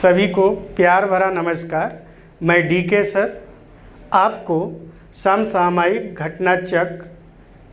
सभी को प्यार भरा नमस्कार। मैं डीके सर आपको समसामयिक घटना चक्र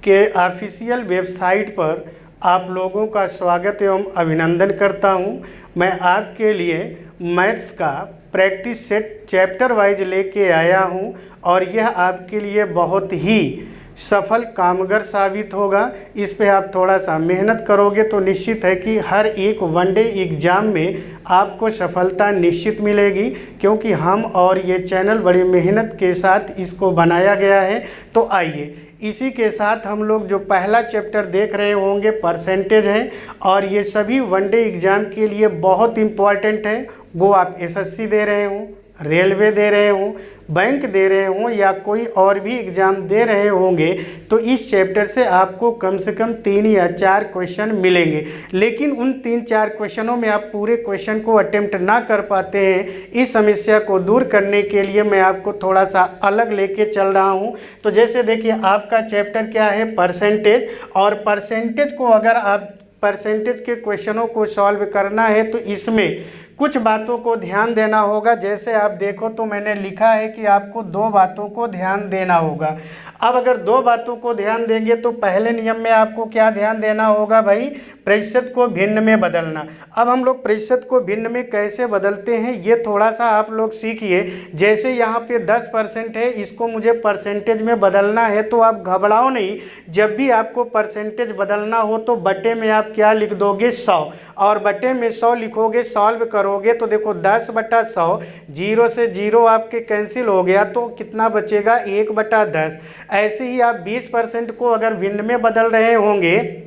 के ऑफिशियल वेबसाइट पर आप लोगों का स्वागत एवं अभिनंदन करता हूं। मैं आपके लिए मैथ्स का प्रैक्टिस सेट चैप्टर वाइज लेके आया हूं और यह आपके लिए बहुत ही सफल कामगर साबित होगा। इस पे आप थोड़ा सा मेहनत करोगे तो निश्चित है कि हर एक वनडे एग्ज़ाम में आपको सफलता निश्चित मिलेगी, क्योंकि हम और ये चैनल बड़ी मेहनत के साथ इसको बनाया गया है। तो आइए इसी के साथ हम लोग जो पहला चैप्टर देख रहे होंगे परसेंटेज है, और ये सभी वनडे एग्ज़ाम के लिए बहुत इम्पॉर्टेंट है। वो आप एसएससी दे रहे हों, रेलवे दे रहे हों, बैंक दे रहे हों या कोई और भी एग्ज़ाम दे रहे होंगे, तो इस चैप्टर से आपको कम से कम 3 या 4 क्वेश्चन मिलेंगे। लेकिन उन 3-4 क्वेश्चनों में आप पूरे क्वेश्चन को अटेम्प्ट ना कर पाते हैं। इस समस्या को दूर करने के लिए मैं आपको थोड़ा सा अलग लेके चल रहा हूं। तो जैसे देखिए, आपका चैप्टर क्या है, परसेंटेज। और परसेंटेज को अगर आप परसेंटेज के क्वेश्चनों को सॉल्व करना है तो इसमें कुछ बातों को ध्यान देना होगा। जैसे आप देखो तो मैंने लिखा है कि आपको 2 बातों को ध्यान देना होगा। अब अगर 2 बातों को ध्यान देंगे तो पहले नियम में आपको क्या ध्यान देना होगा भाई, प्रतिशत को भिन्न में बदलना। अब हम लोग प्रतिशत को भिन्न में कैसे बदलते हैं ये थोड़ा सा आप लोग सीखिए। जैसे यहाँ पे 10% है, इसको मुझे परसेंटेज में बदलना है, तो आप घबराओ नहीं। जब भी आपको परसेंटेज बदलना हो तो बटे में आप क्या लिख दोगे, 100, और बटे में 100 लिखोगे, सॉल्व करोगे तो देखो 10/100, 0 से 0 आपके कैंसिल हो गया तो कितना बचेगा, 1/10। ऐसे ही आप 20% को अगर भिन्न में बदल रहे होंगे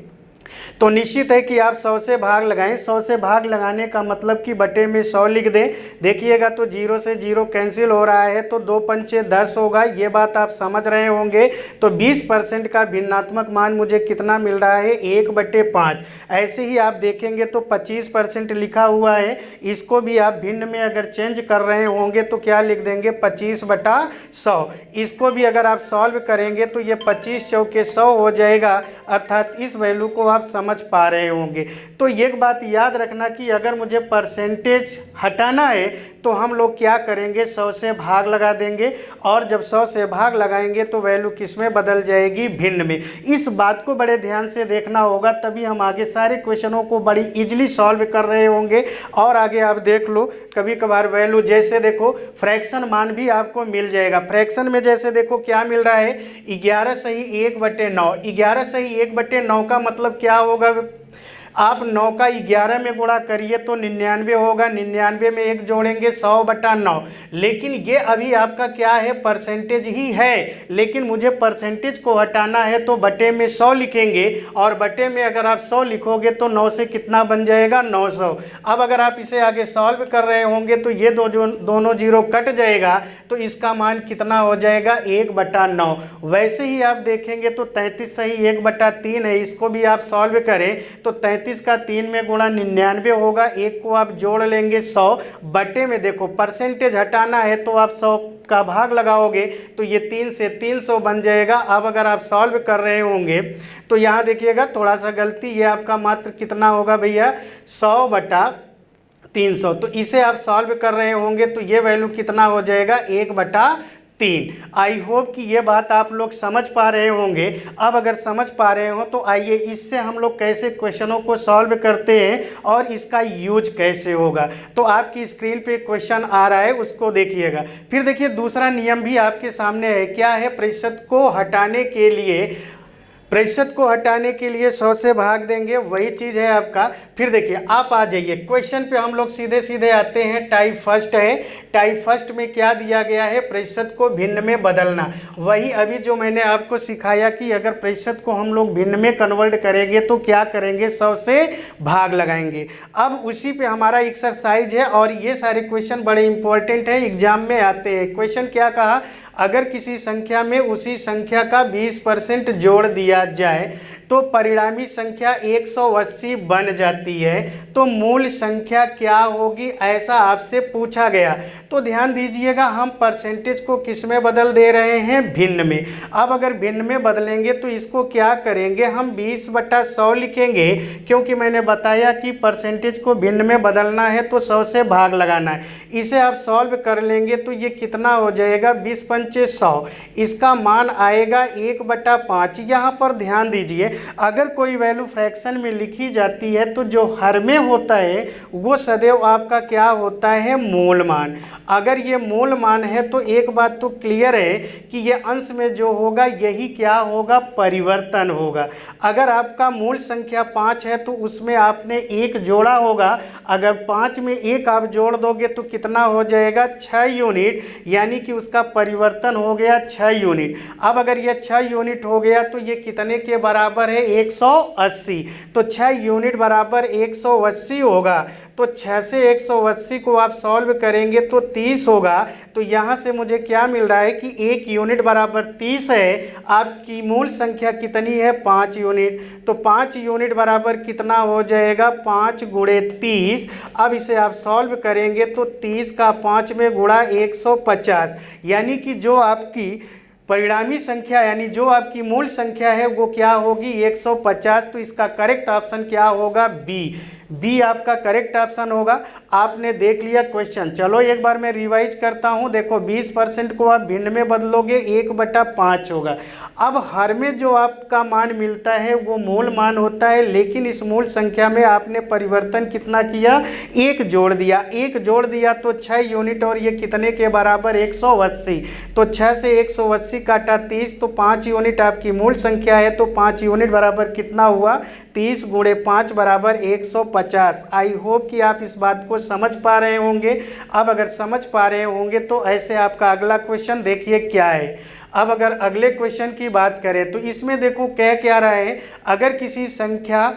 तो निश्चित है कि आप 100 से भाग लगाएं। 100 से भाग लगाने का मतलब कि बटे में 100 लिख दें। देखिएगा तो 0 से 0 कैंसिल हो रहा है तो 2×5 = 10 होगा। ये बात आप समझ रहे होंगे। तो 20% का भिन्नात्मक मान मुझे कितना मिल रहा है, 1/5। ऐसे ही आप देखेंगे तो 25% लिखा हुआ है, इसको भी आप भिन्न में अगर चेंज कर रहे होंगे तो क्या लिख देंगे, 25/100। इसको भी अगर आप सॉल्व करेंगे तो ये 25 चौके 100 हो जाएगा, अर्थात इस वैल्यू को आप समझ पा रहे होंगे। तो एक बात याद रखना कि अगर मुझे परसेंटेज हटाना है तो हम लोग क्या करेंगे, 100 से भाग लगा देंगे, और जब 100 से भाग लगाएंगे तो वैल्यू किस में बदल जाएगी, भिन्न में। इस बात को बड़े ध्यान से देखना होगा, तभी हम आगे सारे क्वेश्चनों को बड़ी इजीली सॉल्व कर रहे होंगे। और आगे आप देख लो, कभी कभार वैल्यू जैसे देखो फ्रैक्शन मान भी आपको मिल जाएगा। फ्रैक्शन में जैसे देखो क्या मिल रहा है, 11 सही 1/9। 11 सही 1/9 का मतलब क्या होगा, आप 9 का 11 में गुणा करिए तो 99 होगा। 99 में 1 जोड़ेंगे, 100/9। लेकिन ये अभी आपका क्या है, परसेंटेज ही है, लेकिन मुझे परसेंटेज को हटाना है तो बटे में 100 लिखेंगे, और बटे में अगर आप 100 लिखोगे तो 9 से कितना बन जाएगा, 900। अब अगर आप इसे आगे सॉल्व कर रहे होंगे तो ये दोनों 0 कट जाएगा, तो इसका मान कितना हो जाएगा, 1/9। वैसे ही आप देखेंगे तो 33 सही 1/3 है, इसको भी आप सॉल्व करें तो 33 का 3 में गुणा 99 होगा। 1 को आप जोड़ लेंगे, 100 बटे में देखो परसेंटेज हटाना है तो आप 100 का भाग लगाओगे तो ये 3 से 300 बन जाएगा। अब अगर आप सॉल्व कर रहे होंगे तो यहाँ देखिएगा थोड़ा सा गलती, ये आपका मात्र कितना होगा भैया, 100/300। तो इसे आप सॉल्व कर रहे होंगे तो ये वैल्यू कितना हो जाएगा, 1/3। आई होप कि ये बात आप लोग समझ पा रहे होंगे। अब अगर समझ पा रहे हो तो आइए इससे हम लोग कैसे क्वेश्चनों को सॉल्व करते हैं और इसका यूज कैसे होगा। तो आपकी स्क्रीन पे क्वेश्चन आ रहा है, उसको देखिएगा। फिर देखिए दूसरा नियम भी आपके सामने है, क्या है, प्रतिशत को हटाने के लिए 100 से भाग देंगे, वही चीज़ है आपका। फिर देखिए आप आ जाइए क्वेश्चन पे, हम लोग सीधे सीधे आते हैं। टाइप फर्स्ट है, टाइप फर्स्ट में क्या दिया गया है, प्रतिशत को भिन्न में बदलना। वही अभी जो मैंने आपको सिखाया कि अगर प्रतिशत को हम लोग भिन्न में कन्वर्ट करेंगे तो क्या करेंगे, 100 से भाग लगाएंगे। अब उसी पे हमारा एक्सरसाइज है, और ये सारे क्वेश्चन बड़े इंपॉर्टेंट है, एग्जाम में आते हैं। क्वेश्चन क्या कहा, अगर किसी संख्या में उसी संख्या का 20% जोड़ दिया जाए तो परिणामी संख्या 180 बन जाती है। तो मूल संख्या क्या होगी, ऐसा आपसे पूछा गया। तो ध्यान दीजिएगा, हम परसेंटेज को किस में बदल दे रहे हैं, भिन्न में। अब अगर भिन्न में बदलेंगे तो इसको क्या करेंगे, हम 20/100 लिखेंगे, क्योंकि मैंने बताया कि परसेंटेज को भिन्न में बदलना है तो 100 से भाग लगाना है। इसे आप सॉल्व कर लेंगे तो ये कितना हो जाएगा, 20×5 100। इसका मान आएगा 1/5। यहाँ पर ध्यान दीजिए, अगर कोई वैल्यू फ्रैक्शन में लिखी जाती है तो जो हर में होता है वो सदैव आपका क्या होता है, मूल मान। अगर ये मूल मान है तो एक बात तो क्लियर है कि ये अंश में जो होगा यही क्या होगा, परिवर्तन होगा। अगर आपका मूल संख्या 5 है तो उसमें आपने 1 जोड़ा होगा। अगर 5 में 1 आप जोड़ दोगे तो कितना हो जाएगा, 6 यूनिट, यानी कि उसका परिवर्तन हो गया 6 यूनिट। अब अगर ये 6 यूनिट हो गया तो ये कितने के बराबर है, 180। तो 6 यूनिट बराबर 180 होगा। तो 6 से 180 को आप सॉल्व करेंगे तो 30 होगा। तो यहाँ से मुझे क्या मिल रहा है कि 1 यूनिट बराबर 30 है। आपकी मूल संख्या कितनी है, 5 यूनिट। तो 5 यूनिट बराबर कितना हो जाएगा, 5 × 30। अब इसे आप सॉल्व करेंगे तो 30 का 5 में गुणा 150, यानी कि जो आपकी परिणामी संख्या यानी जो आपकी मूल संख्या है वो क्या होगी, 150। तो इसका करेक्ट ऑप्शन क्या होगा, बी आपका करेक्ट ऑप्शन होगा। आपने देख लिया क्वेश्चन। चलो एक बार मैं रिवाइज करता हूँ। देखो 20% को आप भिन्न में बदलोगे 1/5 होगा। अब हर में जो आपका मान मिलता है वो मूल मान होता है, लेकिन इस मूल संख्या में आपने परिवर्तन कितना किया, 1 जोड़ दिया। 1 जोड़ दिया तो 6 यूनिट, और ये कितने के बराबर, 180। तो 6 से 180 काटा 30, तो 5 यूनिट आपकी मूल संख्या है। तो 5 यूनिट बराबर कितना हुआ, 30 × 5 बराबर 150। आई होप कि आप इस बात को समझ पा रहे होंगे। अब अगर समझ पा रहे होंगे तो ऐसे आपका अगला क्वेश्चन देखिए क्या है। अब अगर अगले क्वेश्चन की बात करें तो इसमें देखो कह क्या रहा है, अगर किसी संख्या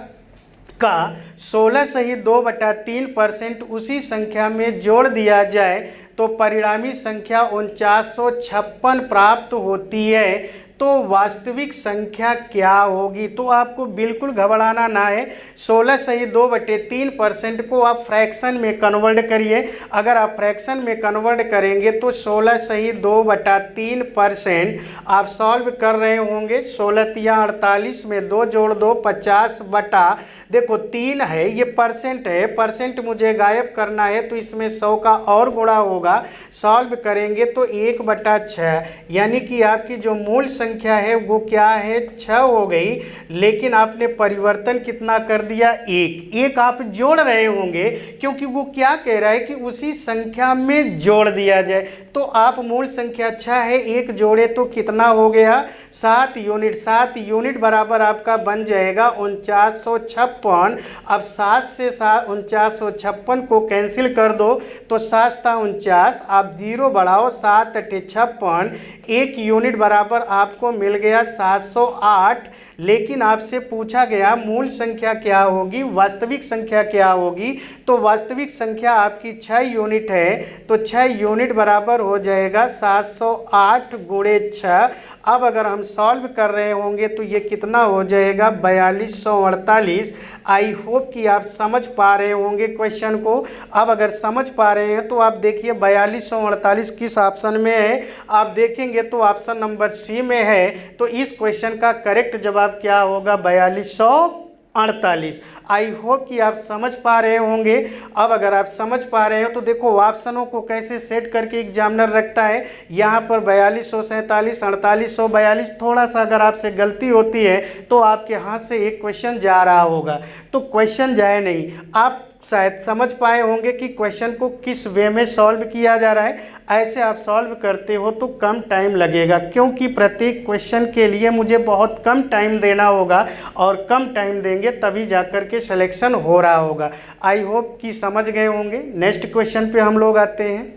का 16 सही 2/3% उसी संख्या में जोड़ दिया जाए तो परिणामी संख्या 4956 प्राप्त होती है, तो वास्तविक संख्या क्या होगी। तो आपको बिल्कुल घबराना ना है। 16 सही 2/3% को आप फ्रैक्शन में कन्वर्ट करिए। अगर आप फ्रैक्शन में कन्वर्ट करेंगे तो 16 सही 2/3% आप सॉल्व कर रहे होंगे। 16 तिया 48 में 2 जोड़ दो 50 बटा, देखो 3 है, ये परसेंट है, परसेंट मुझे गायब करना है तो इसमें 100 का और गुणा होगा। सॉल्व करेंगे तो 1/6, यानी कि आपकी जो मूल संख्या है वो क्या है, 6 हो गई। लेकिन आपने परिवर्तन कितना कर दिया, 1 आप जोड़ रहे होंगे, क्योंकि वो क्या कह रहा है कि उसी संख्या में जोड़ दिया जाए। तो आप मूल संख्या 6 है, 1 जोड़े तो कितना हो गया, 7 यूनिट। 7 यूनिट बराबर आपका बन जाएगा 4956। अब 7 से 4956 को कैंसिल कर दो तो 7 × 49, आप 0 बढ़ाओ, 7 × 56, 1 यूनिट बराबर आपको मिल गया 708। लेकिन आपसे पूछा गया मूल संख्या क्या होगी, वास्तविक संख्या क्या होगी। तो वास्तविक संख्या आपकी 6 यूनिट है, तो 6 यूनिट बराबर हो जाएगा 708 × 6। अब अगर हम सॉल्व कर रहे होंगे तो ये कितना हो जाएगा, 4248। आई होप कि आप समझ पा रहे होंगे क्वेश्चन को। अब अगर समझ पा रहे हैं तो आप देखिए 4248 किस ऑप्शन में है। आप देखेंगे तो ऑप्शन नंबर सी में है। तो इस क्वेश्चन का करेक्ट जवाब क्या होगा, 4248। आई होप कि आप समझ पा रहे होंगे। अब अगर आप समझ पा रहे हो तो देखो ऑप्शनों को कैसे सेट करके एग्जामिनर रखता है। यहाँ पर 4247, 4842, थोड़ा सा अगर आपसे गलती होती है तो आपके हाथ से एक क्वेश्चन जा रहा होगा। तो क्वेश्चन जाए नहीं, आप शायद समझ पाए होंगे कि क्वेश्चन को किस वे में सॉल्व किया जा रहा है। ऐसे आप सॉल्व करते हो तो कम टाइम लगेगा, क्योंकि प्रत्येक क्वेश्चन के लिए मुझे बहुत कम टाइम देना होगा, और कम टाइम देंगे तभी जाकर के सिलेक्शन हो रहा होगा। आई होप कि समझ गए होंगे। नेक्स्ट क्वेश्चन पे हम लोग आते हैं।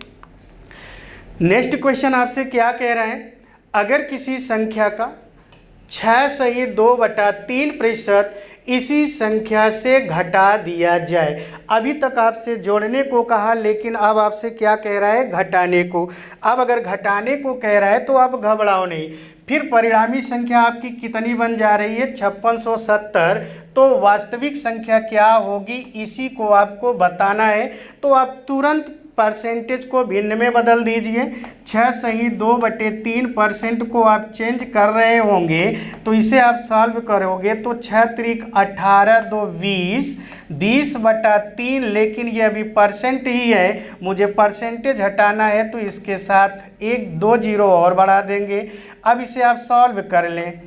नेक्स्ट क्वेश्चन आपसे क्या कह रहा है, अगर किसी संख्या का 6 सही 2/3% इसी संख्या से घटा दिया जाए। अभी तक आपसे जोड़ने को कहा, लेकिन अब आपसे क्या कह रहा है, घटाने को। अब अगर घटाने को कह रहा है तो आप घबराओ नहीं। फिर परिणामी संख्या आपकी कितनी बन जा रही है, 5670। तो वास्तविक संख्या क्या होगी, इसी को आपको बताना है। तो आप तुरंत परसेंटेज को भिन्न में बदल दीजिए। 6 सही 2/3% को आप चेंज कर रहे होंगे, तो इसे आप सॉल्व करोगे तो 6 त्रिक 18, 2 20, 20/3। लेकिन ये अभी परसेंट ही है, मुझे परसेंटेज हटाना है, तो इसके साथ 1 2 0 और बढ़ा देंगे। अब इसे आप सॉल्व कर लें।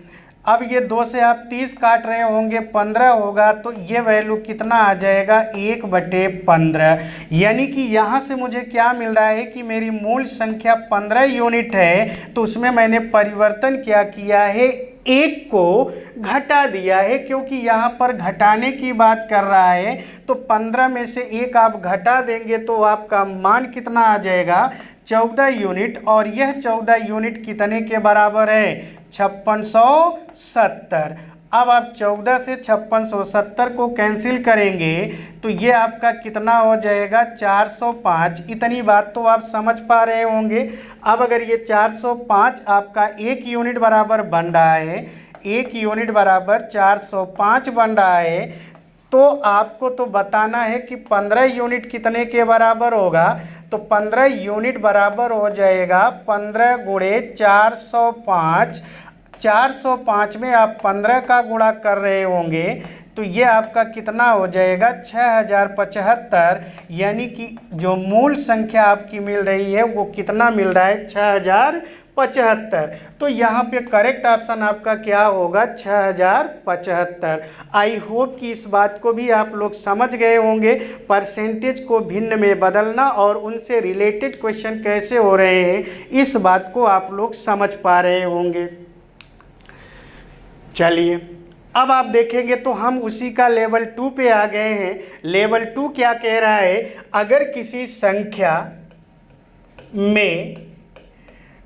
अब ये 2 से आप 30 काट रहे होंगे, 15 होगा, तो ये वैल्यू कितना आ जाएगा, 1/15। यानी कि यहाँ से मुझे क्या मिल रहा है कि मेरी मूल संख्या 15 यूनिट है, तो उसमें मैंने परिवर्तन क्या किया है, 1 को घटा दिया है। क्योंकि यहाँ पर घटाने की बात कर रहा है, तो 15 में से 1 आप घटा देंगे तो आपका मान कितना आ जाएगा, 14 यूनिट। और यह 14 यूनिट कितने के बराबर है, 5670। अब आप 14 से 5670 को कैंसिल करेंगे तो ये आपका कितना हो जाएगा, 405। इतनी बात तो आप समझ पा रहे होंगे। अब अगर ये 405 आपका 1 यूनिट बराबर बन रहा है, 1 यूनिट बराबर 405 बन रहा है, तो आपको तो बताना है कि 15 यूनिट कितने के बराबर होगा। तो 15 यूनिट बराबर हो जाएगा 15 गुणे 405। 405 में आप 15 का गुणा कर रहे होंगे, तो ये आपका कितना हो जाएगा, 6075। यानी कि जो मूल संख्या आपकी मिल रही है वो कितना मिल रहा है, 6075। तो यहाँ पे करेक्ट ऑप्शन आपका क्या होगा, 6075। आई होप कि इस बात को भी आप लोग समझ गए होंगे, परसेंटेज को भिन्न में बदलना और उनसे रिलेटेड क्वेश्चन कैसे हो रहे हैं, इस बात को आप लोग समझ पा रहे होंगे। चलिए अब आप देखेंगे तो हम उसी का लेवल 2 पे आ गए हैं। लेवल 2 क्या कह रहा है, अगर किसी संख्या में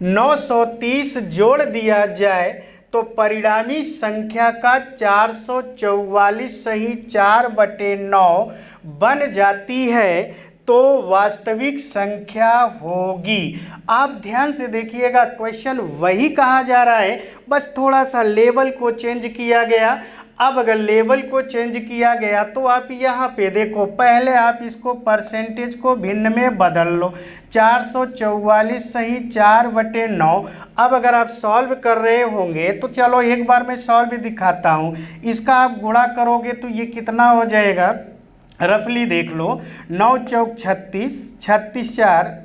930 जोड़ दिया जाए तो परिणामी संख्या का 444 सही 4/9 बन जाती है, तो वास्तविक संख्या होगी। आप ध्यान से देखिएगा, क्वेश्चन वही कहा जा रहा है, बस थोड़ा सा लेवल को चेंज किया गया। अब अगर लेवल को चेंज किया गया तो आप यहाँ पे देखो, पहले आप इसको परसेंटेज को भिन्न में बदल लो, 444 सही 4/9। अब अगर आप सॉल्व कर रहे होंगे तो चलो एक बार मैं सॉल्व दिखाता हूँ। इसका आप गुणा करोगे तो ये कितना हो जाएगा, रफली देख लो, 9 चौक 36, 36 4,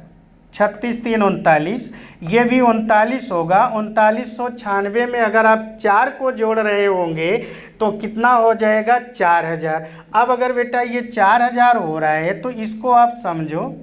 36 3 39, ये भी 39 होगा। 3996 में अगर आप 4 को जोड़ रहे होंगे तो कितना हो जाएगा, 4000। अब अगर बेटा ये 4000 हो रहा है तो इसको आप समझो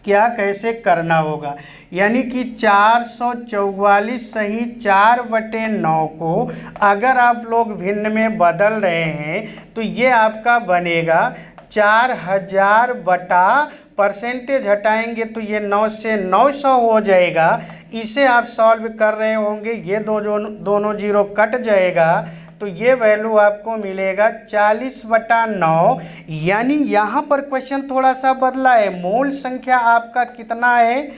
क्या कैसे करना होगा। यानी कि 444 सही 4/9 को अगर आप लोग भिन्न में बदल रहे हैं तो ये आपका बनेगा 4000 बटा परसेंटेज हटाएंगे तो ये 9 से 900 हो जाएगा। इसे आप सॉल्व कर रहे होंगे, ये दोनों जीरो कट जाएगा तो ये वैल्यू आपको मिलेगा 40/9। यानी यहाँ पर क्वेश्चन थोड़ा सा बदला है। मूल संख्या आपका कितना है,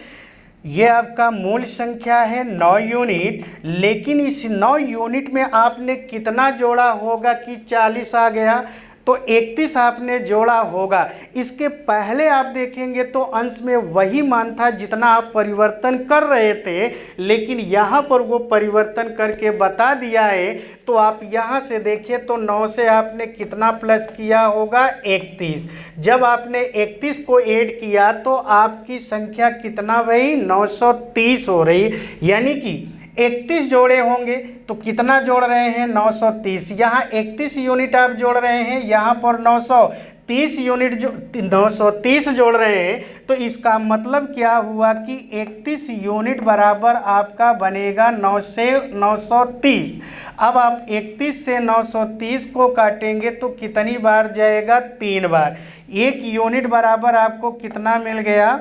ये आपका मूल संख्या है 9 यूनिट, लेकिन इस 9 यूनिट में आपने कितना जोड़ा होगा कि 40 आ गया, तो 31 आपने जोड़ा होगा। इसके पहले आप देखेंगे तो अंश में वही मान था जितना आप परिवर्तन कर रहे थे, लेकिन यहाँ पर वो परिवर्तन करके बता दिया है। तो आप यहाँ से देखिए तो 9 से आपने कितना प्लस किया होगा, 31। जब आपने 31 को ऐड किया तो आपकी संख्या कितना भाई, 930 हो रही। यानी कि 31 जोड़े होंगे तो कितना जोड़ रहे हैं, 930। यहाँ 31 यूनिट आप जोड़ रहे हैं, यहाँ पर 930 यूनिट जो 930 जोड़ रहे हैं, तो इसका मतलब क्या हुआ कि 31 यूनिट बराबर आपका बनेगा 9 से 930। अब आप 31 से 930 को काटेंगे तो कितनी बार जाएगा, 3 बार। 1 यूनिट बराबर आपको कितना मिल गया,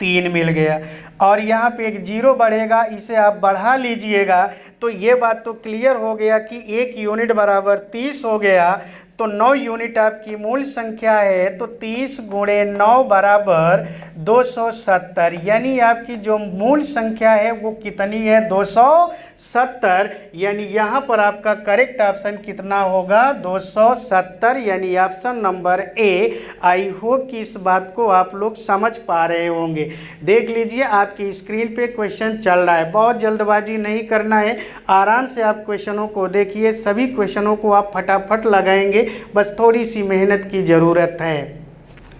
3 मिल गया। और यहाँ पे एक 0 बढ़ेगा, इसे आप बढ़ा लीजिएगा तो ये बात तो क्लियर हो गया कि 1 यूनिट बराबर 30 हो गया। तो 9 यूनिट आपकी मूल संख्या है, तो 30 गुणे 9 बराबर 270, यानी आपकी जो मूल संख्या है वो कितनी है, 270। यानी यहाँ पर आपका करेक्ट ऑप्शन कितना होगा, 270, यानी option number A. I hope कि इस बात को आप लोग समझ पा रहे होंगे। देख लीजिए आपकी स्क्रीन पे क्वेश्चन चल रहा है, बहुत जल्दबाजी नहीं करना है, आराम से आप क्वेश्चनों को देखिए, सभी क्वेश्चनों को आप फटाफट लगाएंगे, बस थोड़ी सी मेहनत की ज़रूरत है।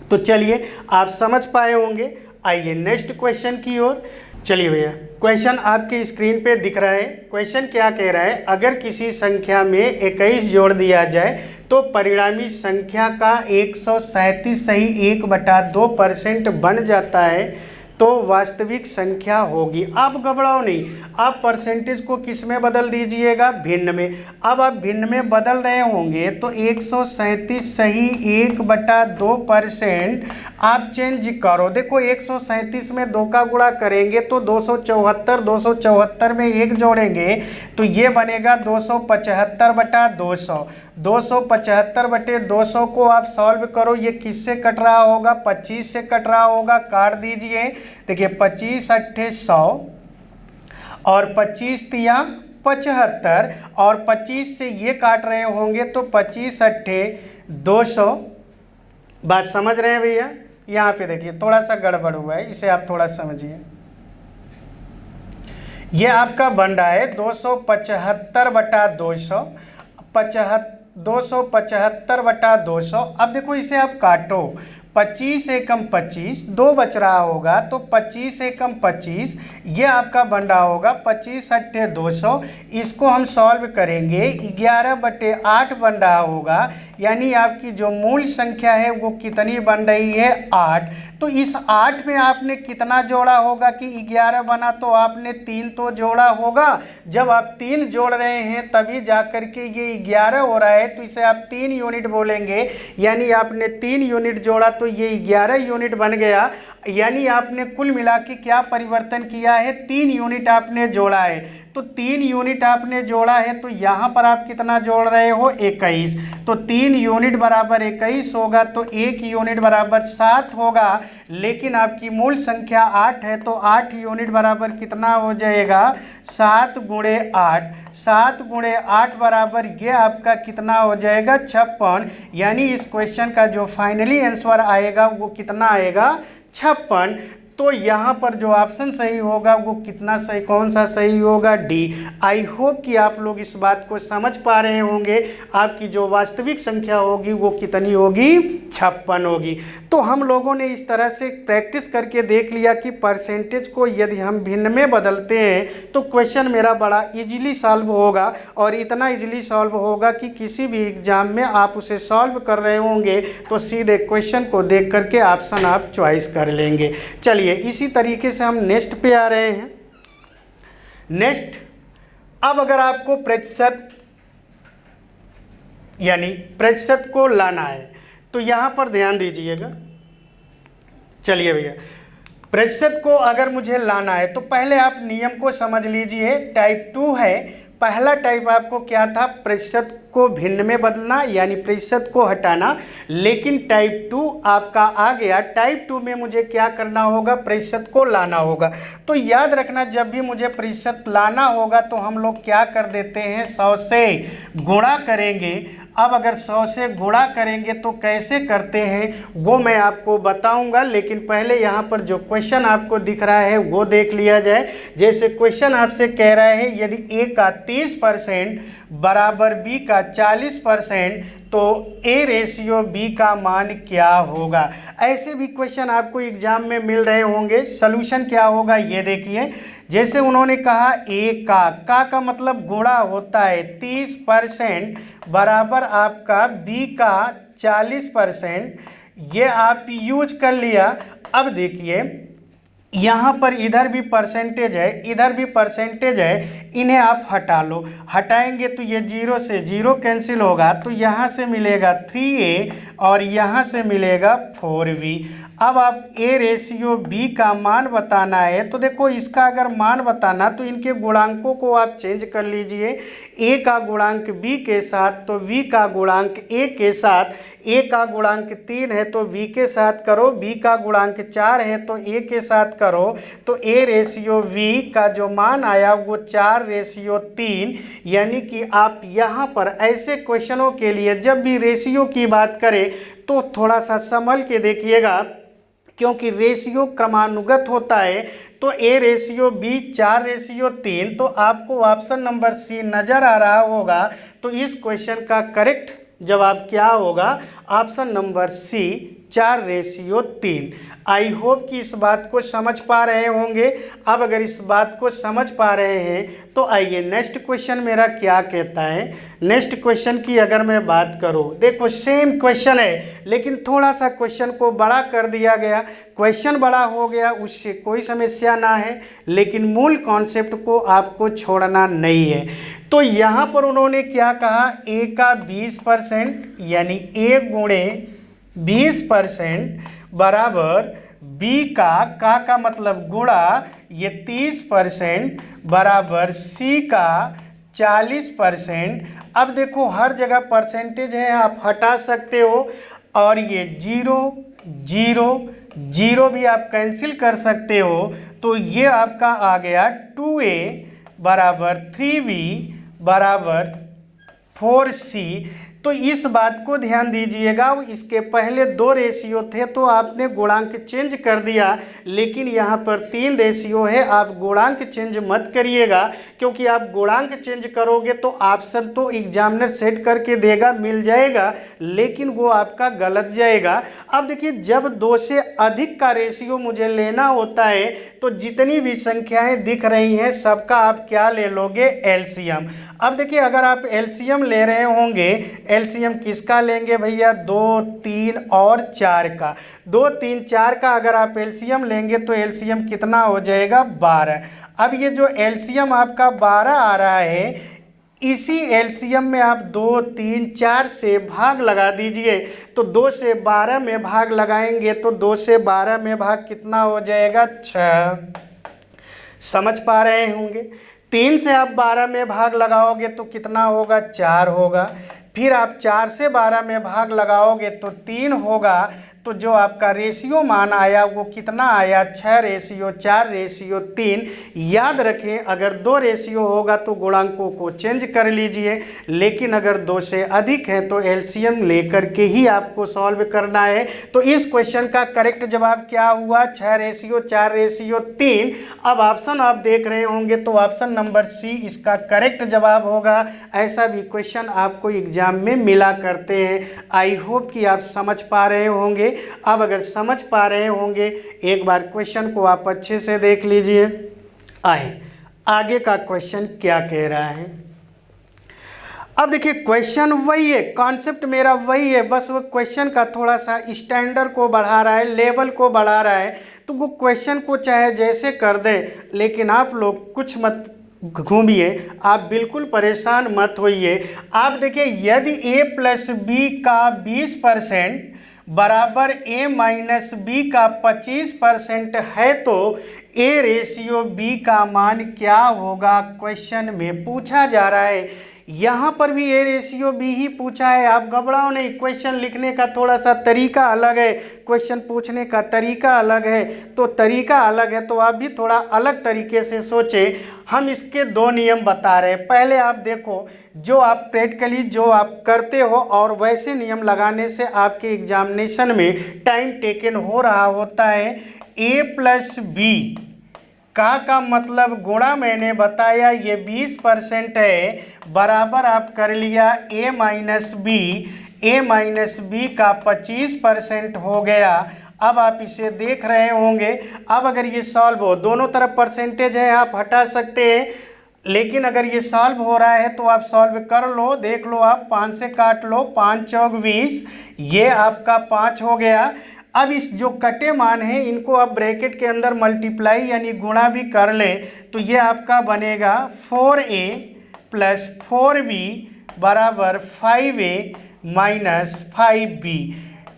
तो चलिए आप समझ पाए होंगे। आइए नेक्स्ट क्वेश्चन की ओर चलिए भैया। क्वेश्चन आपके स्क्रीन पे दिख रहा है। क्वेश्चन क्या कह रहा है, अगर किसी संख्या में 21 जोड़ दिया जाए तो परिणामी संख्या का 137 सही 1/2% बन जाता है तो वास्तविक संख्या होगी। आप घबराओ नहीं, आप परसेंटेज को किस में बदल दीजिएगा, भिन्न में। अब आप भिन्न में बदल रहे होंगे तो 137 सही 1/2% आप चेंज करो। देखो 137 में 2 का गुणा करेंगे तो 274, 274 में 1 जोड़ेंगे तो ये बनेगा 275/200। 275/200 को आप सॉल्व करो, ये किससे कट रहा होगा, 25 से कट रहा होगा, काट दीजिए। देखिए 25 अट्ठे 100 और 25 तिया 75 और 25 से ये काट रहे होंगे तो 25 अट्ठे 200। बात समझ रहे हैं भैया। यहाँ पे देखिए थोड़ा सा गड़बड़ हुआ है, इसे आप थोड़ा समझिए। ये आपका बन रहा है 275/200, 275/200। अब देखो इसे आप काटो, 25 एकम 25, 2 बच रहा होगा तो 25 एकम 25, ये आपका बन रहा होगा 25 अट्ठे 200। इसको हम सॉल्व करेंगे, 11/8 बन रहा होगा, यानी आपकी जो मूल संख्या है वो कितनी बन रही है, 8। तो इस 8 में आपने कितना जोड़ा होगा कि 11 बना, तो आपने 3 तो जोड़ा होगा। जब आप 3 जोड़ रहे हैं तभी जा कर के ये 11 हो रहा है, तो इसे आप 3 यूनिट बोलेंगे, यानी आपने 3 यूनिट जोड़ा तो ये 11 यूनिट बन गया। यानी आपने कुल मिला के क्या परिवर्तन किया है, 3 यूनिट आपने जोड़ा है। तो 3 यूनिट आपने जोड़ा है तो यहाँ पर आप कितना जोड़ रहे हो, 21। तो 3 यूनिट बराबर 21 होगा, तो 1 यूनिट बराबर 7 होगा। लेकिन आपकी मूल संख्या 8 है तो 8 यूनिट बराबर कितना हो जाएगा, 7 गुणे 8। 7 गुणे 8 बराबर ये आपका कितना हो जाएगा, 56। यानी इस क्वेश्चन का जो फाइनली आंसर आएगा वो कितना आएगा, 56। तो यहाँ पर जो ऑप्शन सही होगा वो कितना सही, कौन सा सही होगा, डी। आई होप कि आप लोग इस बात को समझ पा रहे होंगे। आपकी जो वास्तविक संख्या होगी वो कितनी होगी, 56 होगी। तो हम लोगों ने इस तरह से प्रैक्टिस करके देख लिया कि परसेंटेज को यदि हम भिन्न में बदलते हैं तो क्वेश्चन मेरा बड़ा इजीली सॉल्व होगा, और इतना इजीली सॉल्व होगा कि किसी भी एग्जाम में आप उसे सॉल्व कर रहे होंगे तो सीधे क्वेश्चन को देख करके ऑप्शन आप चॉइस कर लेंगे। चलिए इसी तरीके से हम नेक्स्ट पे आ रहे हैं। नेक्स्ट, अब अगर आपको प्रतिशत यानी प्रतिशत को लाना है तो यहां पर ध्यान दीजिएगा। चलिए भैया, प्रतिशत को अगर मुझे लाना है तो पहले आप नियम को समझ लीजिए। टाइप 2 है, पहला टाइप आपको क्या था, प्रतिशत को भिन्न में बदलना यानी प्रतिशत को हटाना। लेकिन टाइप 2 आपका आ गया, टाइप 2 में मुझे क्या करना होगा, प्रतिशत को लाना होगा। तो याद रखना, जब भी मुझे प्रतिशत लाना होगा तो हम लोग क्या कर देते हैं, 100 से गुणा करेंगे। अब अगर 100 से गुणा करेंगे तो कैसे करते हैं वो मैं आपको बताऊंगा, लेकिन पहले यहाँ पर जो क्वेश्चन आपको दिख रहा है वो देख लिया जाए। जैसे क्वेश्चन आपसे कह रहा है यदि ए का 30% बराबर बी का 40%, तो ए रेशियो बी का मान क्या होगा। ऐसे भी क्वेश्चन आपको एग्जाम में मिल रहे होंगे। सॉल्यूशन क्या होगा ये देखिए। जैसे उन्होंने कहा ए का मतलब गुणा होता है 30% बराबर आपका बी का 40%, ये आप यूज कर लिया। अब देखिए यहाँ पर इधर भी परसेंटेज है, इधर भी परसेंटेज है, इन्हें आप हटा लो। हटाएंगे तो ये 0 से 0 कैंसिल होगा, तो यहाँ से मिलेगा 3a और यहाँ से मिलेगा 4v। अब आप ए रेशियो बी का मान बताना है, तो देखो इसका अगर मान बताना तो इनके गुणांकों को आप चेंज कर लीजिए। ए का गुणांक बी के साथ तो बी का गुणांक ए के साथ, ए का गुणांक 3 है तो बी के साथ करो, बी का गुणांक 4 है तो ए के साथ करो, तो ए रेशियो बी का जो मान आया वो 4:3। यानी कि आप यहाँ पर ऐसे क्वेश्चनों के लिए जब भी रेशियो की बात करें तो थोड़ा सा संभल के देखिएगा, क्योंकि रेशियो क्रमानुगत होता है। तो ए रेशियो बी 4:3, तो आपको ऑप्शन नंबर सी नज़र आ रहा होगा। तो इस क्वेश्चन का करेक्ट जवाब क्या होगा? Option number C 4:3। I hope कि इस बात को समझ पा रहे होंगे। अब अगर इस बात को समझ पा रहे हैं तो आइए नेक्स्ट क्वेश्चन मेरा क्या कहता है। नेक्स्ट क्वेश्चन की अगर मैं बात करूं, देखो सेम क्वेश्चन है लेकिन थोड़ा सा क्वेश्चन को बड़ा कर दिया गया। क्वेश्चन बड़ा हो गया उससे कोई समस्या ना है, लेकिन मूल कॉन्सेप्ट को आपको छोड़ना नहीं है। तो यहाँ पर उन्होंने क्या कहा, ए का 20% यानी ए गुणे 20% बराबर बी का मतलब गुणा ये 30% बराबर सी का 40%। अब देखो हर जगह परसेंटेज है, आप हटा सकते हो और ये 0 0 0 भी आप कैंसिल कर सकते हो। तो ये आपका आ गया 2a बराबर 3b बराबर 4c। तो इस बात को ध्यान दीजिएगा, इसके पहले 2 रेशियो थे तो आपने गुणांक चेंज कर दिया, लेकिन यहाँ पर 3 रेशियो है। आप गुणांक चेंज मत करिएगा, क्योंकि आप गुणांक चेंज करोगे तो ऑप्शन तो एग्जामिनर सेट करके देगा, मिल जाएगा, लेकिन वो आपका गलत जाएगा। अब देखिए जब 2 से अधिक का रेशियो मुझे लेना होता है तो जितनी भी संख्याएं दिख रही हैं सबका आप क्या ले लोगे, एलसीएम। अब देखिए अगर आप एलसीएम ले रहे होंगे, एलसीएम किसका लेंगे भैया, 2, 3 और 4 का। 2, 3, 4 का अगर आप एलसीएम लेंगे तो एलसीएम कितना हो जाएगा, 12। अब ये जो एलसीएम आपका 12 आ रहा है, इसी एलसीएम में आप 2, 3, 4 से भाग लगा दीजिए। तो 2 से 12 में भाग लगाएंगे तो 2 से 12 में भाग कितना हो जाएगा, 6। समझ पा रहे होंगे। 3 से आप 12 में भाग लगाओगे तो कितना होगा, 4 होगा। फिर आप 4 से 12 में भाग लगाओगे तो 3 होगा। तो जो आपका रेशियो मान आया वो कितना आया, 6:4:3। याद रखें अगर 2 रेशियो होगा तो गुणांकों को चेंज कर लीजिए, लेकिन अगर 2 से अधिक है तो एलसीएम लेकर के ही आपको सॉल्व करना है। तो इस क्वेश्चन का करेक्ट जवाब क्या हुआ, 6:4:3। अब ऑप्शन आप देख रहे होंगे तो ऑप्शन नंबर सी इसका करेक्ट जवाब होगा। ऐसा भी क्वेश्चन आपको एग्जाम में मिला करते हैं। आई होप कि आप समझ पा रहे होंगे। अब अगर समझ पा रहे होंगे एक बार क्वेश्चन को आप अच्छे से देख लीजिए। आए आगे का क्वेश्चन क्या कह रहा है। अब देखिए क्वेश्चन वही है, कॉन्सेप्ट मेरा वही है, बस वो क्वेश्चन का थोड़ा सा स्टैंडर्ड को बढ़ा रहा है, लेवल को बढ़ा रहा है। तो वो क्वेश्चन को चाहे जैसे कर दे, लेकिन आप लोग कुछ मत घूमिए, आप बिल्कुल परेशान मत होइए। आप देखिए यदि a प्लस बी का 20% बराबर a माइनस बी का 25% है तो a रेशियो b का मान क्या होगा, क्वेश्चन में पूछा जा रहा है। यहाँ पर भी a रेशियो b ही पूछा है, आप घबराओ नहीं। क्वेश्चन लिखने का थोड़ा सा तरीका अलग है, क्वेश्चन पूछने का तरीका अलग है। तो तरीका अलग है तो आप भी थोड़ा अलग तरीके से सोचें। हम इसके 2 नियम बता रहे हैं। पहले आप देखो, जो आप प्रैक्टिकली जो आप करते हो और वैसे नियम लगाने से आपके एग्जामिनेशन में टाइम टेकन हो रहा होता है। a प्लस बी का मतलब गुणा मैंने बताया ये 20% है, बराबर आप कर लिया a माइनस बी का 25% हो गया। अब आप इसे देख रहे होंगे। अब अगर ये सॉल्व हो, दोनों तरफ परसेंटेज है आप हटा सकते हैं, लेकिन अगर ये सॉल्व हो रहा है तो आप सॉल्व कर लो। देख लो आप 5 से काट लो, 5 चौक 20, ये आपका 5 हो गया। अब इस जो कटे मान है इनको आप ब्रैकेट के अंदर मल्टीप्लाई यानी गुणा भी कर ले तो ये आपका बनेगा 4a प्लस 4b बराबर 5a माइनस 5b।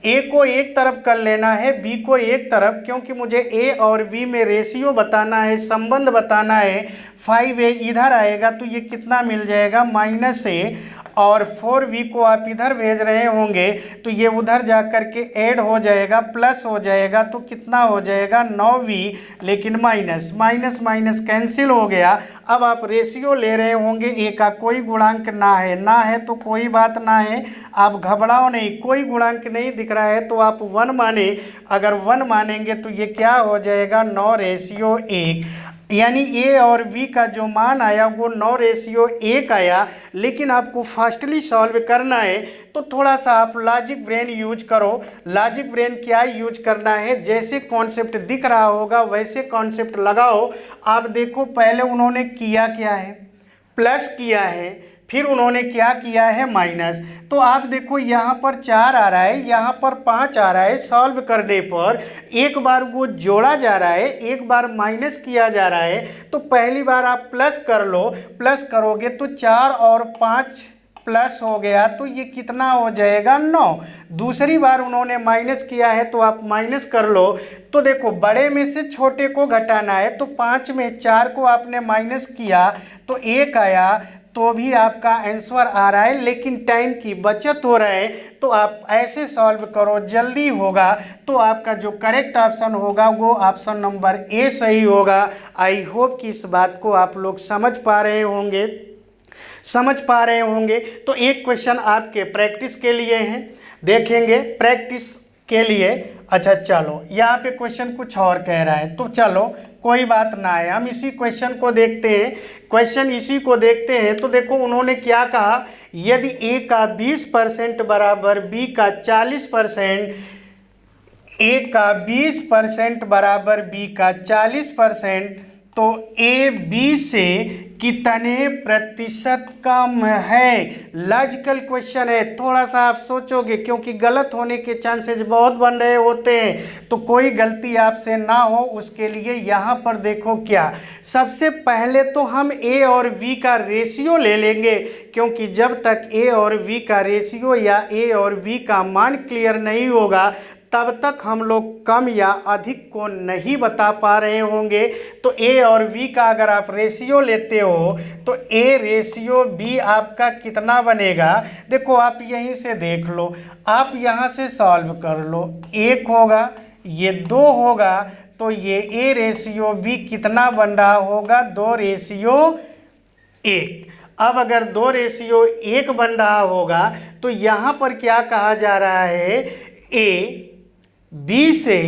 ए को एक तरफ कर लेना है, बी को एक तरफ, क्योंकि मुझे ए और बी में रेशियो बताना है, संबंध बताना है। 5a इधर आएगा तो ये कितना मिल जाएगा, -a, और 4b को आप इधर भेज रहे होंगे तो ये उधर जा कर के ऐड हो जाएगा, प्लस हो जाएगा, तो कितना हो जाएगा 9v, लेकिन माइनस माइनस माइनस कैंसिल हो गया। अब आप रेशियो ले रहे होंगे, ए का कोई गुणांक ना है तो कोई बात ना है, आप घबराओ नहीं, कोई गुणांक नहीं दिख रहा है तो आप 1 माने। अगर 1 मानेंगे तो ये क्या हो जाएगा, 9:1, यानी ए और बी का जो मान आया वो 9:1 आया। लेकिन आपको फास्टली सॉल्व करना है तो थोड़ा सा आप लॉजिक ब्रेन यूज करो। लॉजिक ब्रेन क्या यूज करना है, जैसे कॉन्सेप्ट दिख रहा होगा वैसे कॉन्सेप्ट लगाओ। आप देखो पहले उन्होंने किया क्या है, प्लस किया है, फिर उन्होंने क्या किया है, माइनस। तो आप देखो यहाँ पर 4 आ रहा है, यहाँ पर 5 आ रहा है। सॉल्व करने पर एक बार वो जोड़ा जा रहा है, एक बार माइनस किया जा रहा है। तो पहली बार आप प्लस कर लो, प्लस करोगे तो 4 और 5 प्लस हो गया, तो ये कितना हो जाएगा, 9। दूसरी बार उन्होंने माइनस किया है तो आप माइनस कर लो। तो देखो बड़े में से छोटे को घटाना है, तो 5 में 4 को आपने माइनस किया तो 1 आया, तो भी आपका आंसर आ रहा है, लेकिन टाइम की बचत हो रहा है। तो आप ऐसे सॉल्व करो, जल्दी होगा। तो आपका जो करेक्ट ऑप्शन होगा वो ऑप्शन नंबर ए सही होगा। आई होप कि इस बात को आप लोग समझ पा रहे होंगे। तो एक क्वेश्चन आपके प्रैक्टिस के लिए हैं, देखेंगे प्रैक्टिस के लिए। अच्छा चलो, यहाँ पे क्वेश्चन कुछ और कह रहा है, तो चलो कोई बात ना है, हम इसी क्वेश्चन को देखते हैं। तो देखो उन्होंने क्या कहा, यदि ए का 20% बराबर बी का 40%, ए का 20% बराबर बी का 40%, तो ए बी से कितने प्रतिशत कम है। लॉजिकल क्वेश्चन है, थोड़ा सा आप सोचोगे, क्योंकि गलत होने के चांसेस बहुत बन रहे होते हैं, तो कोई गलती आपसे ना हो उसके लिए यहाँ पर देखो क्या। सबसे पहले तो हम ए और बी का रेशियो ले लेंगे, क्योंकि जब तक ए और बी का रेशियो या ए और बी का मान क्लियर नहीं होगा तब तक हम लोग कम या अधिक को नहीं बता पा रहे होंगे। तो ए और बी का अगर आप रेशियो लेते हो तो ए रेशियो बी आपका कितना बनेगा, देखो आप यहीं से देख लो, आप यहाँ से सॉल्व कर लो। 1 होगा, ये 2 होगा, तो ये ए रेशियो बी कितना बन रहा होगा, 2:1। अब अगर 2:1 बन रहा होगा तो यहाँ पर क्या कहा जा रहा है, ए बी से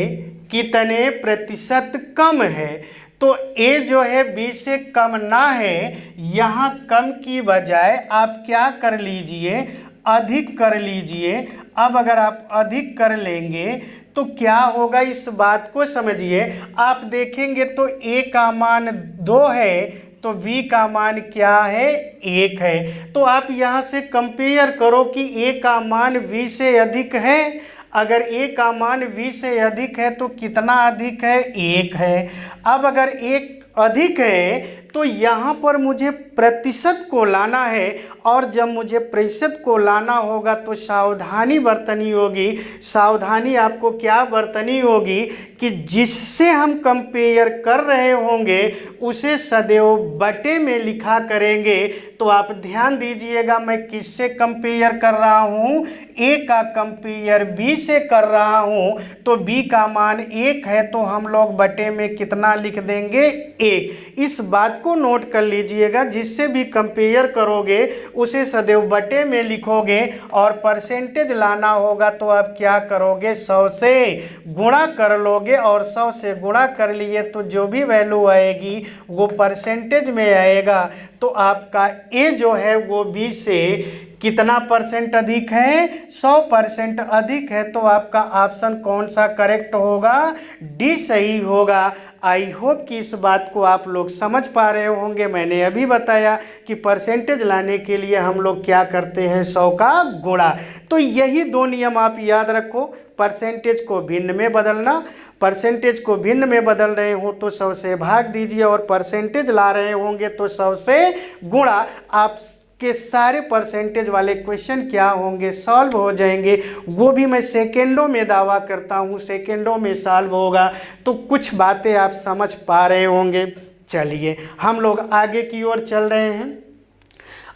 कितने प्रतिशत कम है। तो ए जो है बी से कम ना है, यहाँ कम की बजाय आप क्या कर लीजिए, अधिक कर लीजिए। अब अगर आप अधिक कर लेंगे तो क्या होगा, इस बात को समझिए। आप देखेंगे तो ए का मान 2 है तो बी का मान क्या है, 1 है। तो आप यहाँ से कंपेयर करो कि ए का मान बी से अधिक है। अगर ए का मान 20 से अधिक है तो कितना अधिक है, 1 है। अब अगर 1 अधिक है तो यहाँ पर मुझे प्रतिशत को लाना है, और जब मुझे प्रतिशत को लाना होगा तो सावधानी बरतनी होगी। सावधानी आपको क्या बरतनी होगी कि जिससे हम कंपेयर कर रहे होंगे उसे सदैव बटे में लिखा करेंगे। तो आप ध्यान दीजिएगा, मैं किससे कंपेयर कर रहा हूँ, ए का कंपेयर बी से कर रहा हूँ। तो बी का मान 1 है तो हम लोग बटे में कितना लिख देंगे, 1। इस बात को नोट कर लीजिएगा, जिससे भी कंपेयर करोगे उसे सदैव बटे में लिखोगे, और परसेंटेज लाना होगा तो आप क्या करोगे, 100 से गुणा कर लोगे, और 100 से गुणा कर लिए तो जो भी वैल्यू आएगी वो परसेंटेज में आएगा। तो आपका ए जो है वो बी से कितना परसेंट अधिक है, 100% अधिक है। तो आपका ऑप्शन कौन सा करेक्ट होगा, डी सही होगा। आई होप कि इस बात को आप लोग समझ पा रहे होंगे। मैंने अभी बताया कि परसेंटेज लाने के लिए हम लोग क्या करते हैं, 100 का गुणा। तो यही 2 नियम आप याद रखो, परसेंटेज को भिन्न में बदलना, परसेंटेज को भिन्न में बदल रहे हो तो 100 से भाग दीजिए, और परसेंटेज ला रहे होंगे तो 100 से गुणा। आप के सारे परसेंटेज वाले क्वेश्चन क्या होंगे, सॉल्व हो जाएंगे। वो भी मैं सेकेंडों में दावा करता हूँ, सेकेंडों में सॉल्व होगा। तो कुछ बातें आप समझ पा रहे होंगे। चलिए हम लोग आगे की ओर चल रहे हैं।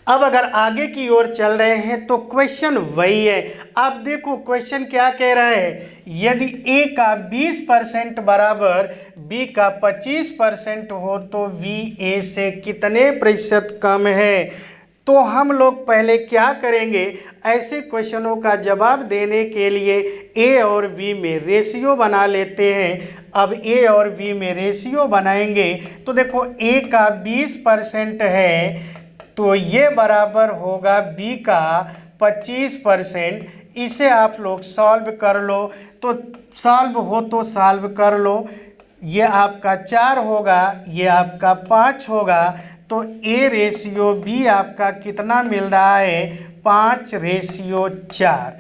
अब अगर आगे की ओर चल रहे हैं तो क्वेश्चन वही है। आप देखो क्वेश्चन क्या कह रहा है, यदि a का 20% बराबर b का 25% हो तो v a से कितने प्रतिशत कम है। तो हम लोग पहले क्या करेंगे, ऐसे क्वेश्चनों का जवाब देने के लिए a और b में रेशियो बना लेते हैं। अब a और b में रेशियो बनाएंगे तो देखो a का 20% है तो ये बराबर होगा b का 25%। इसे आप लोग सॉल्व कर लो, तो सॉल्व हो तो सॉल्व कर लो। ये आपका 4 होगा, ये आपका 5 होगा, तो a रेशियो b आपका कितना मिल रहा है, 5:4।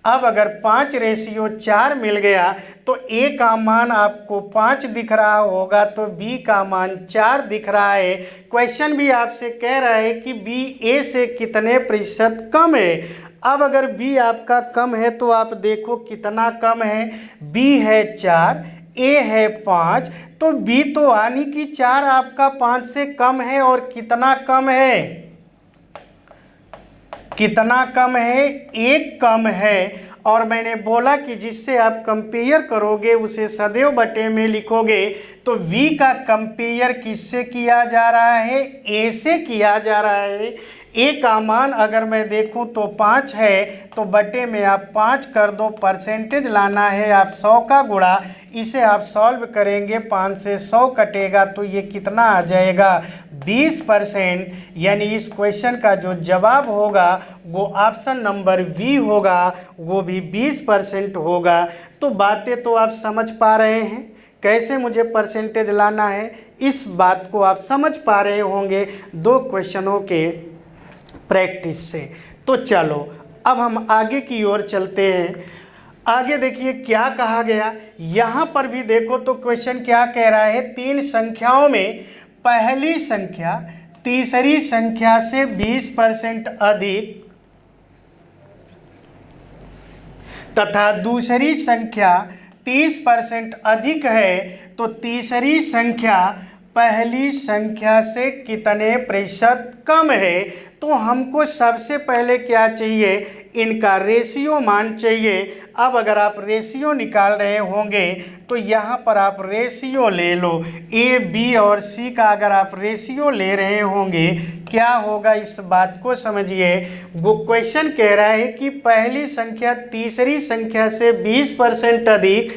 अब अगर 5:4 मिल गया तो a का मान आपको 5 दिख रहा होगा तो b का मान 4 दिख रहा है। क्वेश्चन भी आपसे कह रहा है कि b a से कितने प्रतिशत कम है। अब अगर b आपका कम है तो आप देखो कितना कम है, b है 4, a है 5, तो b तो यानी कि 4 आपका 5 से कम है। और कितना कम है, कितना कम है, 1 कम है। और मैंने बोला कि जिससे आप कंपेयर करोगे उसे सदैव बटे में लिखोगे। तो v का कंपेयर किससे किया जा रहा है, a से किया जा रहा है। a का मान अगर मैं देखूं तो 5 है, तो बटे में आप 5 कर दो, परसेंटेज लाना है आप 100 का गुणा। इसे आप सॉल्व करेंगे, 5 से 100 कटेगा तो ये कितना आ जाएगा, 20%। यानी इस क्वेश्चन का जो जवाब होगा वो ऑप्शन नंबर बी होगा, वो भी 20% होगा। तो बातें तो आप समझ पा रहे हैं, कैसे मुझे परसेंटेज लाना है इस बात को आप समझ पा रहे होंगे 2 क्वेश्चनों के प्रैक्टिस से। तो चलो अब हम आगे की ओर चलते हैं। आगे देखिए क्या कहा गया, यहाँ पर भी देखो तो क्वेश्चन क्या कह रहा है, 3 संख्याओं में पहली संख्या तीसरी संख्या से 20% अधिक तथा दूसरी संख्या 30% अधिक है तो तीसरी संख्या पहली संख्या से कितने प्रतिशत कम है। तो हमको सबसे पहले क्या चाहिए, इनका रेशियो मान चाहिए। अब अगर आप रेशियो निकाल रहे होंगे तो यहाँ पर आप रेशियो ले लो, ए बी और सी का अगर आप रेशियो ले रहे होंगे क्या होगा इस बात को समझिए। वो क्वेश्चन कह रहा है कि पहली संख्या तीसरी संख्या से 20% अधिक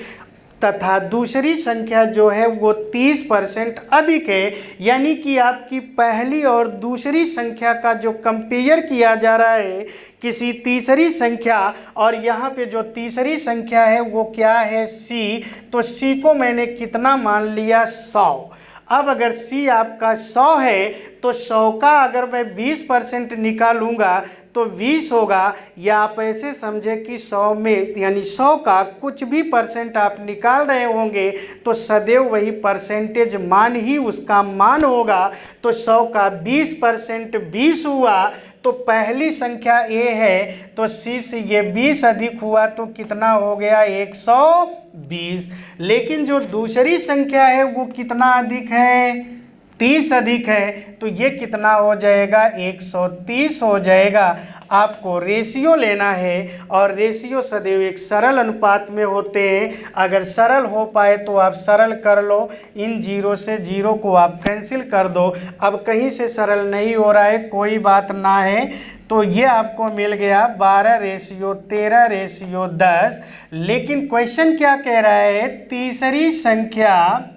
तथा दूसरी संख्या जो है वो 30% अधिक है। यानी कि आपकी पहली और दूसरी संख्या का जो कंपेयर किया जा रहा है किसी तीसरी संख्या, और यहाँ पे जो तीसरी संख्या है वो क्या है, c। तो c को मैंने कितना मान लिया, 100। अब अगर c आपका 100 है तो 100 का अगर मैं 20% निकालूंगा तो 20 होगा। या आप ऐसे समझे कि 100 में यानी 100 का कुछ भी परसेंट आप निकाल रहे होंगे तो सदैव वही परसेंटेज मान ही उसका मान होगा। तो 100 का 20% 20 हुआ, तो पहली संख्या a है तो c से ये 20 अधिक हुआ तो कितना हो गया, 120। लेकिन जो दूसरी संख्या है वो कितना अधिक है, 30 अधिक है, तो ये कितना हो जाएगा, 130 हो जाएगा। आपको रेशियो लेना है और रेशियो सदैव एक सरल अनुपात में होते हैं। अगर सरल हो पाए तो आप सरल कर लो, इन 0 से 0 को आप कैंसिल कर दो। अब कहीं से सरल नहीं हो रहा है कोई बात ना है, तो ये आपको मिल गया 12:13:10। लेकिन क्वेश्चन क्या कह रहा है, तीसरी संख्या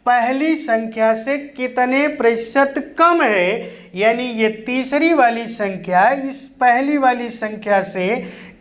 पहली संख्या से कितने प्रतिशत कम है। यानी ये तीसरी वाली संख्या इस पहली वाली संख्या से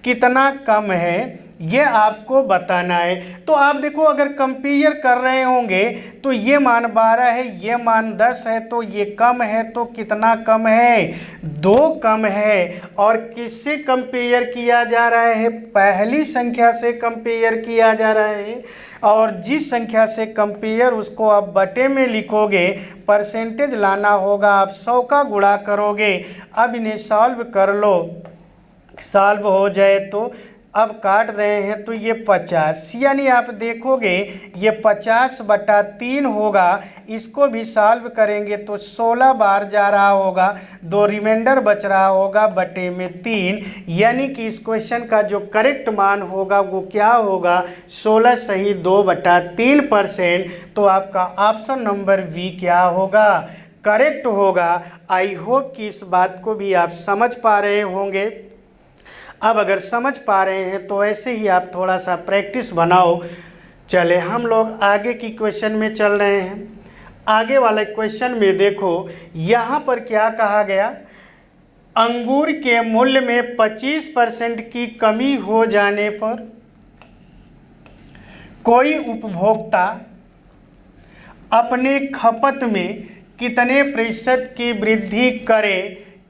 कितना कम है। ये आपको बताना है। तो आप देखो अगर कंपेयर कर रहे होंगे तो ये मान 12 है, ये मान 10 है, तो ये कम है, तो कितना कम है, 2 कम है। और किससे कंपेयर किया जा रहा है, पहली संख्या से कंपेयर किया जा रहा है। और जिस संख्या से कंपेयर उसको आप बटे में लिखोगे, परसेंटेज लाना होगा, आप 100 का गुणा करोगे। अब इन्हें सॉल्व कर लो, सॉल्व हो जाए तो अब काट रहे हैं तो ये 50, यानी आप देखोगे ये 50/3 होगा। इसको भी सॉल्व करेंगे तो 16 बार जा रहा होगा, 2 रिमाइंडर बच रहा होगा बटे में 3, यानी कि इस क्वेश्चन का जो करेक्ट मान होगा वो क्या होगा, 16 सही 2/3%। तो आपका ऑप्शन नंबर बी क्या होगा, करेक्ट होगा। आई होप कि इस बात को भी आप समझ पा रहे होंगे। अब अगर समझ पा रहे हैं तो ऐसे ही आप थोड़ा सा प्रैक्टिस बनाओ। चले हम लोग आगे की क्वेश्चन में चल रहे हैं। आगे वाले क्वेश्चन में देखो यहाँ पर क्या कहा गया, अंगूर के मूल्य में 25% की कमी हो जाने पर कोई उपभोक्ता अपने खपत में कितने प्रतिशत की वृद्धि करे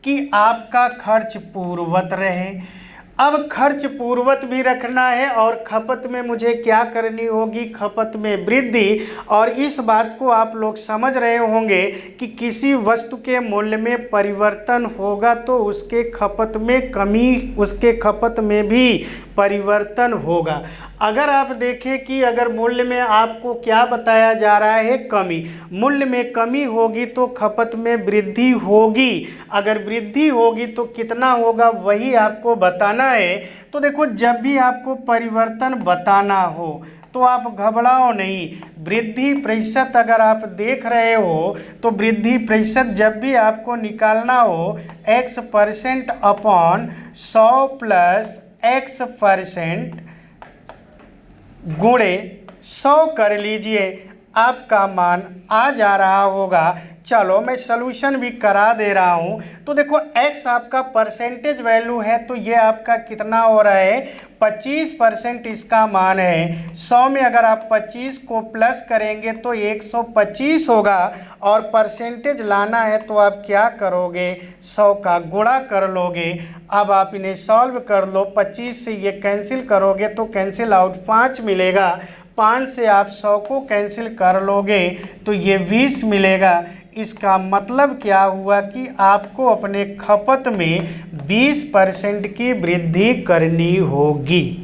कि आपका खर्च पूर्ववत रहे। अब खर्च पूर्ववत भी रखना है और खपत में मुझे क्या करनी होगी, खपत में वृद्धि। और इस बात को आप लोग समझ रहे होंगे कि किसी वस्तु के मूल्य में परिवर्तन होगा तो उसके खपत में कमी, उसके खपत में भी परिवर्तन होगा। अगर आप देखें कि अगर मूल्य में आपको क्या बताया जा रहा है, कमी, मूल्य में कमी होगी तो खपत में वृद्धि होगी। अगर वृद्धि होगी तो कितना होगा वही आपको बताना है। तो देखो जब भी आपको परिवर्तन बताना हो तो आप घबराओ नहीं। वृद्धि प्रतिशत अगर आप देख रहे हो तो वृद्धि प्रतिशत जब भी आपको निकालना हो, x% अपॉन 100 प्लस x% गुणे 100 कर लीजिए, आपका मान आ जा रहा होगा। चलो मैं सॉल्यूशन भी करा दे रहा हूँ। तो देखो x आपका परसेंटेज वैल्यू है तो ये आपका कितना हो रहा है, 25% इसका मान है। 100 में अगर आप 25 को प्लस करेंगे तो 125 होगा। और परसेंटेज लाना है तो आप क्या करोगे, 100 का गुणा कर लोगे। अब आप इन्हें सॉल्व कर लो, 25 से ये कैंसिल करोगे तो कैंसिल आउट 5 मिलेगा। 5 से आप 100 को कैंसिल कर लोगे तो ये 20 मिलेगा। इसका मतलब क्या हुआ कि आपको अपने खपत में 20% की वृद्धि करनी होगी।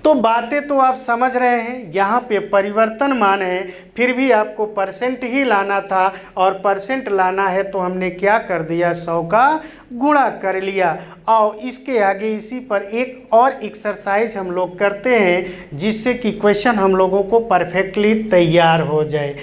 तो बातें तो आप समझ रहे हैं, यहाँ पे परिवर्तन मान है, फिर भी आपको परसेंट ही लाना था और परसेंट लाना है तो हमने क्या कर दिया, 100 का गुणा कर लिया। और इसके आगे इसी पर एक और एक्सरसाइज हम लोग करते हैं जिससे कि क्वेश्चन हम लोगों को परफेक्टली तैयार हो जाए।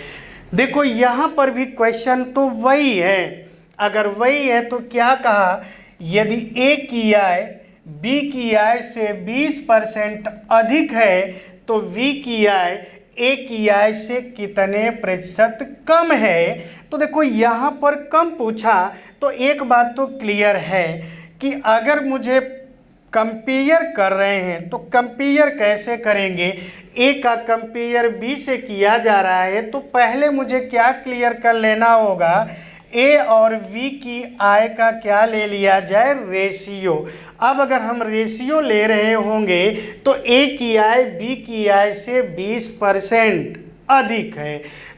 देखो यहाँ पर भी क्वेश्चन तो वही है। अगर वही है तो क्या कहा, यदि ए की आय बी की आय से 20% अधिक है तो बी की आय ए की आय से कितने प्रतिशत कम है। तो देखो यहाँ पर कम पूछा तो एक बात तो क्लियर है कि अगर मुझे कंपेयर कर रहे हैं तो कंपेयर कैसे करेंगे, ए का कंपेयर बी से किया जा रहा है तो पहले मुझे क्या क्लियर कर लेना होगा, ए और बी की आय का क्या ले लिया जाए, रेशियो। अब अगर हम रेशियो ले रहे होंगे तो ए की आय बी की आय से 20% अधिक है।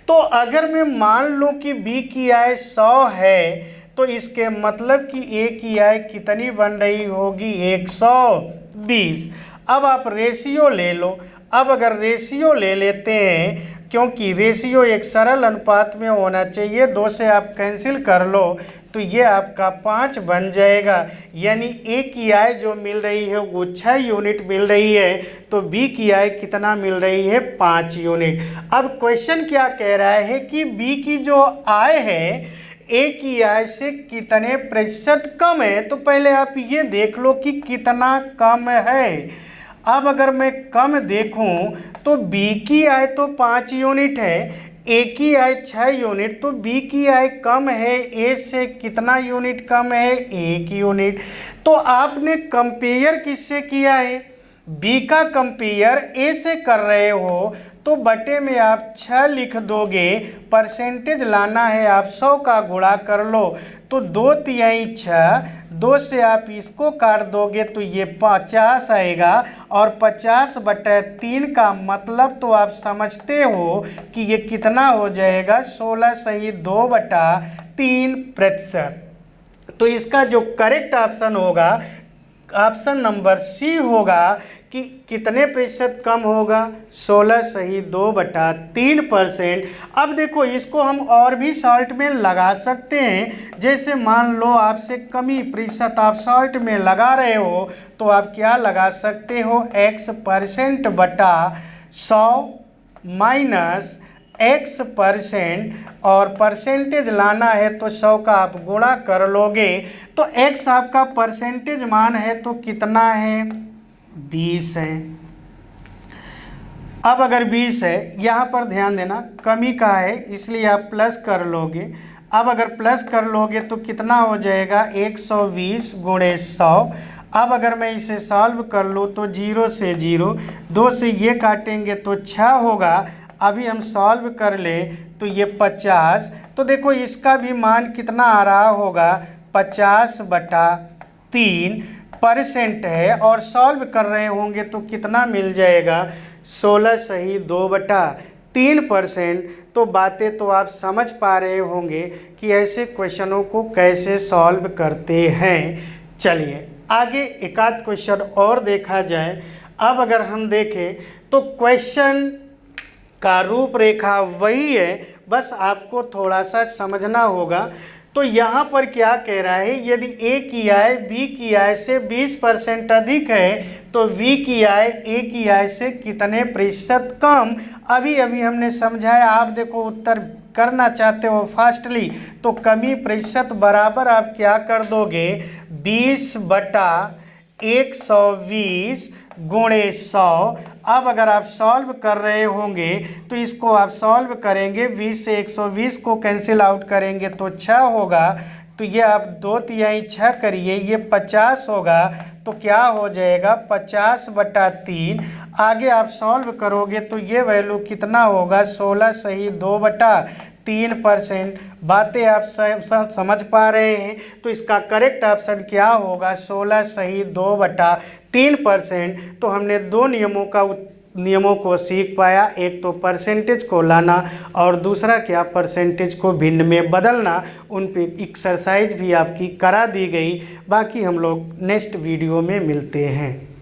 तो अगर मैं मान लूँ कि बी की आय 100 है तो इसके मतलब कि ए की आय कितनी बन रही होगी, 120। अब आप रेशियो ले लो। अब अगर रेशियो ले लेते हैं, क्योंकि रेशियो एक सरल अनुपात में होना चाहिए, 2 से आप कैंसिल कर लो तो ये आपका 5 बन जाएगा। यानी ए की आय जो मिल रही है वो 6 यूनिट मिल रही है तो बी की आय कितना मिल रही है, 5 यूनिट। अब क्वेश्चन क्या कह रहा है कि बी की जो आय है ए की आय से कितने प्रतिशत कम है। तो पहले आप ये देख लो कि कितना कम है। अब अगर मैं कम देखूं तो बी की आय तो 5 यूनिट है, ए की आय 6 यूनिट, तो बी की आय कम है, ए से कितना यूनिट कम है, 1 यूनिट। तो आपने कंपेयर किससे किया है, बी का कंपेयर ए से कर रहे हो तो बटे में आप 6 लिख दोगे, परसेंटेज लाना है आप 100 का गुणा कर लो तो 2 तिहाई 6, 2 से आप इसको काट दोगे तो ये 50 आएगा और 50/3 का मतलब तो आप समझते हो कि ये कितना हो जाएगा 16 सही 2/3%। तो इसका जो करेक्ट ऑप्शन होगा ऑप्शन नंबर सी होगा कि कितने प्रतिशत कम होगा 16 सही 2/3%। अब देखो इसको हम और भी शॉर्ट में लगा सकते हैं, जैसे मान लो आपसे कमी प्रतिशत आप शॉर्ट में लगा रहे हो तो आप क्या लगा सकते हो x%/100 माइनस x% और परसेंटेज लाना है तो 100 का आप गुणा कर लोगे तो x आपका परसेंटेज मान है तो कितना है 20 है। अब अगर 20 है, यहाँ पर ध्यान देना कमी का है इसलिए आप प्लस कर लोगे। अब अगर प्लस कर लोगे तो कितना हो जाएगा 120 × 100। अब अगर मैं इसे सॉल्व कर लूँ तो 0 से 0, 2 से ये काटेंगे तो 6 होगा। अभी हम सॉल्व कर ले तो ये 50, तो देखो इसका भी मान कितना आ रहा होगा 50/3% है और सॉल्व कर रहे होंगे तो कितना मिल जाएगा 16 सही 2/3%। तो बातें तो आप समझ पा रहे होंगे कि ऐसे क्वेश्चनों को कैसे सॉल्व करते हैं। चलिए आगे एक आध क्वेश्चन और देखा जाए। अब अगर हम देखें तो क्वेश्चन का रूपरेखा वही है, बस आपको थोड़ा सा समझना होगा। तो यहाँ पर क्या कह रहा है, यदि ए की आय बी की आय से 20% अधिक है तो बी की आय ए की आय से कितने प्रतिशत कम। अभी हमने समझाया, आप देखो उत्तर करना चाहते हो फास्टली तो कमी प्रतिशत बराबर आप क्या कर दोगे 20/120 × 100। अब अगर आप सॉल्व कर रहे होंगे तो इसको आप सॉल्व करेंगे, 20 से 120 को कैंसिल आउट करेंगे तो 6 होगा। तो ये आप 2 तिहाई 6 करिए, ये 50 होगा तो क्या हो जाएगा 50/3। आगे आप सॉल्व करोगे तो ये वैल्यू कितना होगा 16 सही 2/3%। बातें आप समझ पा रहे हैं। तो इसका करेक्ट ऑप्शन क्या होगा 16 सही 2/3%। तो हमने दो नियमों को सीख पाया, एक तो परसेंटेज को लाना और दूसरा क्या परसेंटेज को भिन्न में बदलना। उन पे एक्सरसाइज भी आपकी करा दी गई। बाकी हम लोग नेक्स्ट वीडियो में मिलते हैं।